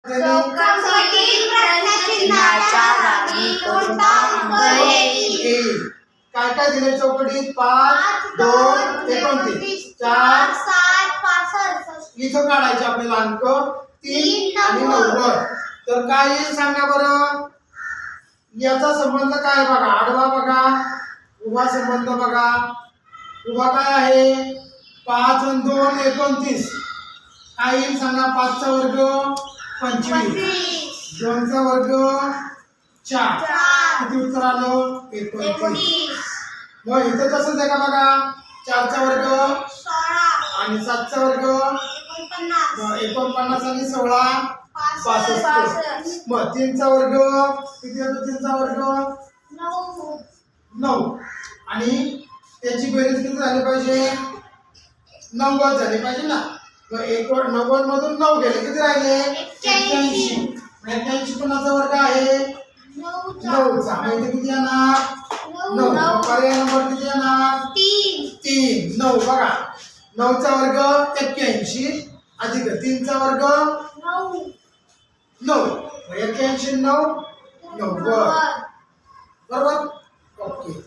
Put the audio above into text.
चौकटीतील प्रश्नचिन्हाच्या जागी कोणता अंक येईल? काय काय दिले चौकटीत? 5, 2, 29, 4, 7, 65. इथं काढायचे आपल्याला अंक 3 आणि 90. तर काय येईल सांगा बरं. याचा संबंध काय बघा, आडवा बघा, उभा संबंध बघा. उभा काय आहे? 5 आणि 2 29. काय येईल सांगा? 5 चा वर्ग 25, 2 चा वर्ग 4. किती उत्तर आलं? 29. मग इथं तसंच आहे का बघा. 4 चा वर्ग 16 आणि 7 चा वर्ग 49 आणि 16 65. मग 3 चा वर्ग किती होतो? 3 चा वर्ग 9 आणि त्याची बेरीज किती झाली पाहिजे? 90 झाली पाहिजे ना. मग 90 मधून 9 गेले, किती राहिले? 81. 81 कोणाचा वर्ग आहे? 9 चा. मग इथे किती येणार? 9. पर्याय नंबर किती येणार? 3. 9 बघा. 9 चा वर्ग 81 अधिक 3 चा वर्ग 9. 81 9 90. बरोबर. ओके.